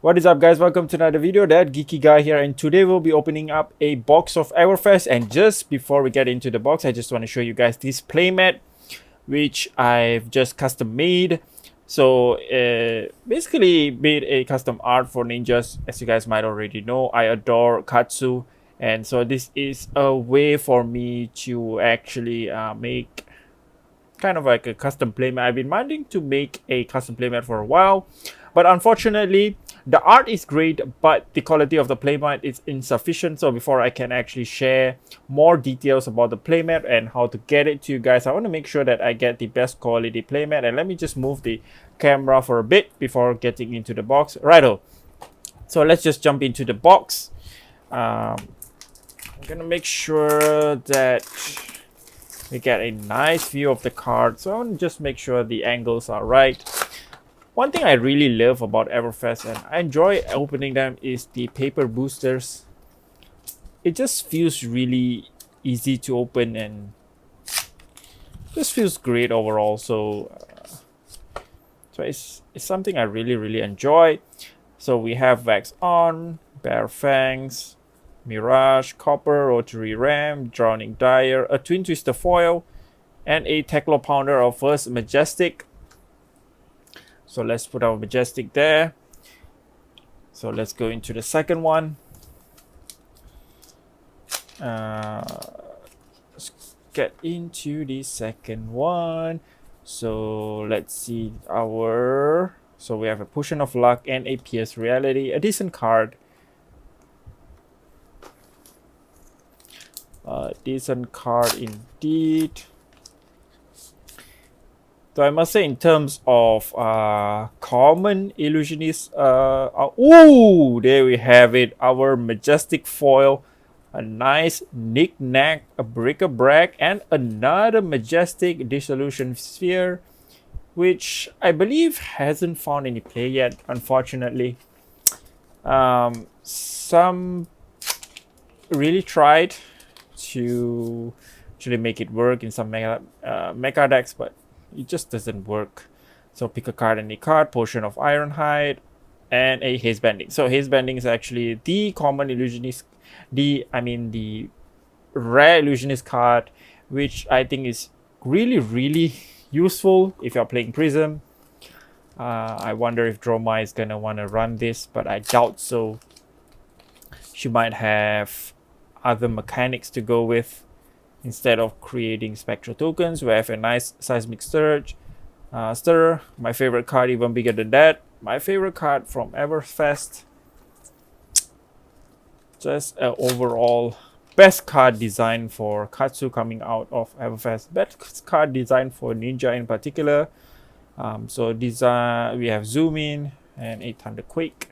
What is up, guys? Welcome to another video. That Geeky guy here, and today we'll be opening up a box of Everfest. And just before we get into the box, I just want to show you guys this playmat which I've just custom made. So basically made a custom art for ninjas. As you guys might already know, I adore Katsu, and so this is a way for me to actually make kind of like a custom playmat. I've been wanting to make a custom playmat for a while, but unfortunately the art is great, but the quality of the playmat is insufficient. So before I can actually share more details about the playmat and how to get it to you guys, I want to make sure that I get the best quality playmat. And let me just move the camera for a bit before getting into the box. Righto. So let's just jump into the box. I'm gonna make sure that we get a nice view of the card. So I want to just make sure the angles are right. One thing I really love about Everfest, and I enjoy opening them, is the paper boosters. It just feels really easy to open and just feels great overall. So it's something I really enjoy. So we have Wax On, Bare Fangs, Mirage, Copper, Rotary Ram, Drowning Dire, a Twin Twister foil, and a Teclo Pounder of first Majestic. So let's put our Majestic there. So let's go into the second one. Let's get into the second one. So let's see our... So we have a Potion of Luck and a Pierce Reality. A decent card. Decent card indeed. So I must say, in terms of common illusionist, ooh, there we have it. Our Majestic foil, a nice knick-knack, a bric-a-brac, and another Majestic Dissolution Sphere, which I believe hasn't found any play yet, unfortunately. Some really tried to actually make it work in some mecha decks, but it just doesn't work. So pick a card, any card, Potion of Ironhide, and a Haze Bending. So Haze Bending is actually the common illusionist, the rare illusionist card, which I think is really useful if you're playing Prism. I wonder if Droma is gonna want to run this, but I doubt so. She might have other mechanics to go with. Instead of creating spectral tokens, we have a nice Seismic Stir. My favorite card, even bigger than that. My favorite card from Everfest. Just an overall best card design for Katsu coming out of Everfest. Best card design for Ninja in particular. So design, we have Zoom In and a Thunderquake.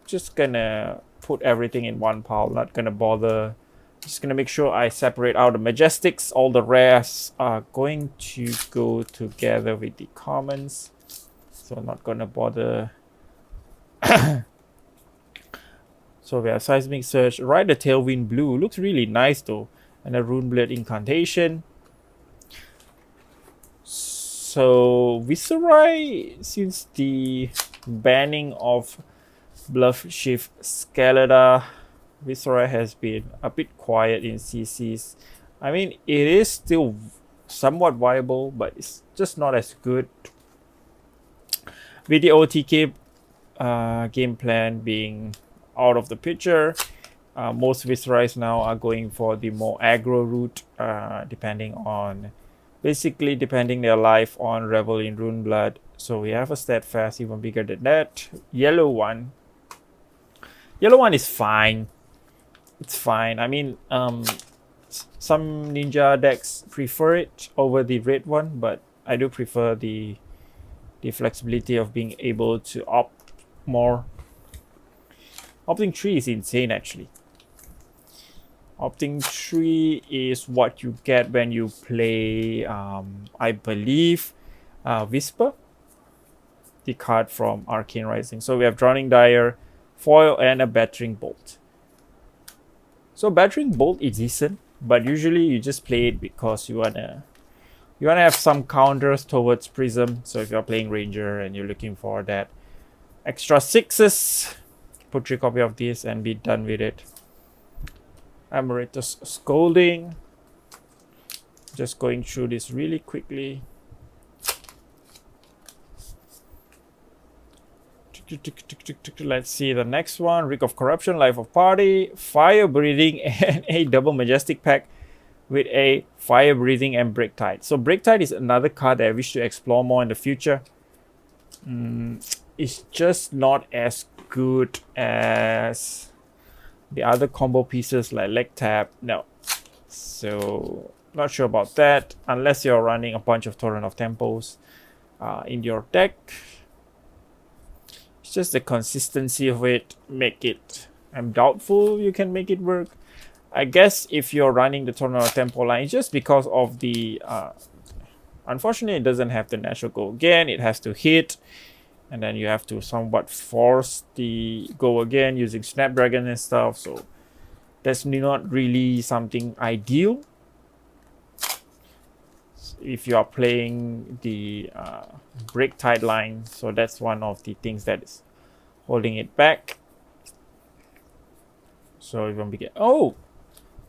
Just gonna put everything in one pile. Not gonna bother. Just gonna make sure I separate out the Majestics. All the rares are going to go together with the commons, so I'm not gonna bother. So we have Seismic Surge, right? The Tailwind Blue looks really nice though, and a Runeblade Incantation. So Viserai, since the banning of Bluff Shift Scalada, Viserai has been a bit quiet in CCs. I mean, it is still somewhat viable, but it's just not as good. With the OTK game plan being out of the picture, most Viserais now are going for the more aggro route, depending their life on Revel in Runeblood. So we have a Steadfast, even bigger than that. Yellow one is fine. It's fine. I mean, some ninja decks prefer it over the red one, but I do prefer the flexibility of being able to opt more. Opting 3 is insane, actually. Opting 3 is what you get when you play, I believe, Whisper, the card from Arcane Rising. So we have Drowning Dire, foil, and a Battering Bolt. So Battering Bolt is decent, but usually you just play it because you wanna have some counters towards Prism. So if you're playing Ranger and you're looking for that extra 6s. Put 3 copy of this and be done with it. Emeritus Scolding. Just going through this really quickly. Let's see the next one. Rick of Corruption, Life of Party, Fire Breathing, and a double Majestic pack with a Fire Breathing and Break Tide. So Break Tide is another card that I wish to explore more in the future. It's just not as good as the other combo pieces like Leg Tap. No. So not sure about that unless you're running a bunch of Torrent of Tempos in your deck. It's just the consistency of it make it. I'm doubtful you can make it work. I guess if you're running the Torrent of Tempo line, it's just because of the unfortunately it doesn't have the natural go again. It has to hit, and then you have to somewhat force the go again using Snapdragon and stuff. So that's not really something ideal if you are playing the Break Tide line. So that's one of the things that is holding it back. So when we get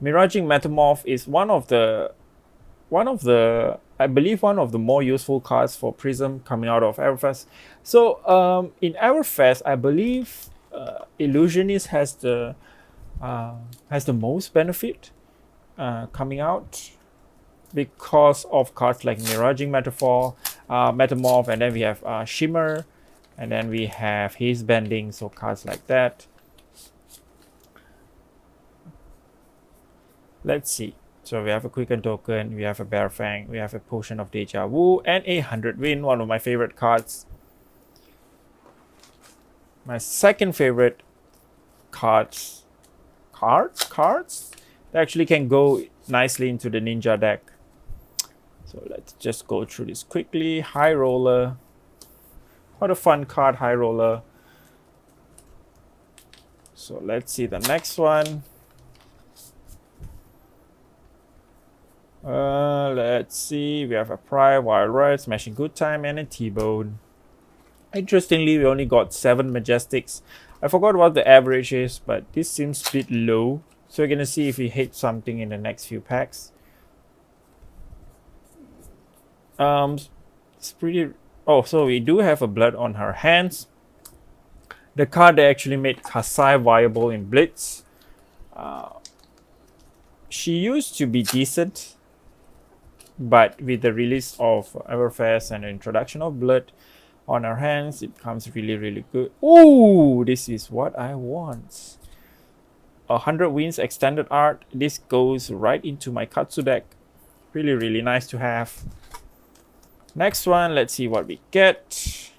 Miraging Metamorph is one of the I believe one of the more useful cards for Prism coming out of Everfest. So in Everfest, I believe Illusionist has the most benefit coming out because of cards like Miraging Metamorph, and then we have Shimmer, and then we have Haze Bending, so cards like that. Let's see. So we have a Quicken Token, we have a Bear Fang, we have a Potion of Deja Vu, and a 100 Win, one of my favorite cards. My second favorite cards that actually can go nicely into the Ninja deck. So let's just go through this quickly. High Roller. What a fun card, High Roller. So let's see the next one. Let's see. We have a Pride, Wild Ride, Smashing Good Time, and a T-Bone. Interestingly, we only got 7 Majestics. I forgot what the average is, but this seems a bit low. So we're gonna see if we hit something in the next few packs. It's pretty. Oh, so we do have a Blood on Her Hands. The card that actually made Kasai viable in Blitz. She used to be decent, but with the release of Everfest and the introduction of Blood on Her Hands, it becomes really, really good. Ooh, this is what I want. 100 Wins Extended Art. This goes right into my Katsu deck. Really, really nice to have. Next one, let's see what we get.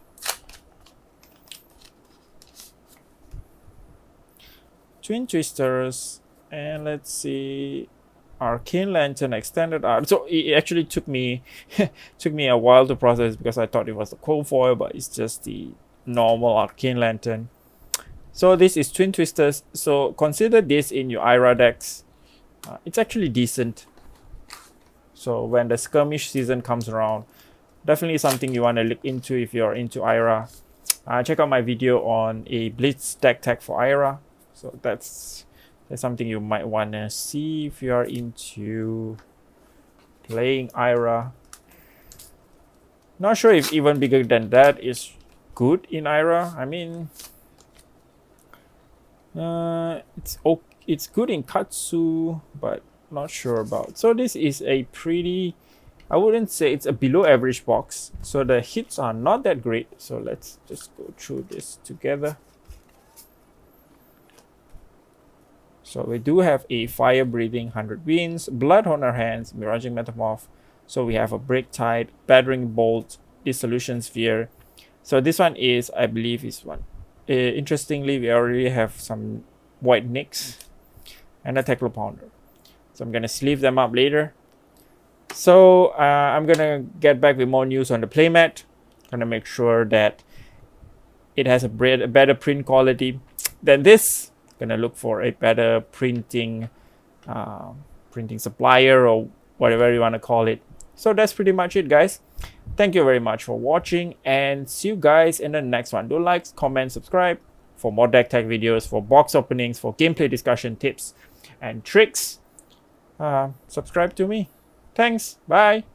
Twin Twisters, and let's see, Arcane Lantern Extended Art. So it actually took me a while to process because I thought it was the cold foil, but it's just the normal Arcane Lantern. So this is Twin Twisters. So consider this in your Ira decks. It's actually decent. So when the skirmish season comes around, definitely something you want to look into if you're into Ira. Check out my video on a Blitz deck tag for Ira. So that's something you might want to see if you are into playing Ira. Not sure if even bigger than that is good in Ira. I mean, it's good in Katsu, but not sure about. So this is a pretty, I wouldn't say it's a below average box. So the hits are not that great. So let's just go through this together. So we do have a Fire Breathing 100 Wins, Blood on Her Hands, Miraging Metamorph. So we have a Break Tide, Battering Bolt, Dissolution Sphere. So this one is, I believe, is one. Interestingly, we already have some White Nicks and a Teclopounder. So I'm going to sleeve them up later. So I'm going to get back with more news on the playmat. Going to make sure that it has a better print quality than this. Gonna look for a better printing supplier or whatever you want to call it. So that's pretty much it, guys. Thank you very much for watching, and see you guys in the next one. Do like, comment, subscribe for more deck tech videos, for box openings, for gameplay discussion tips and tricks. Subscribe to me. Thanks. Bye.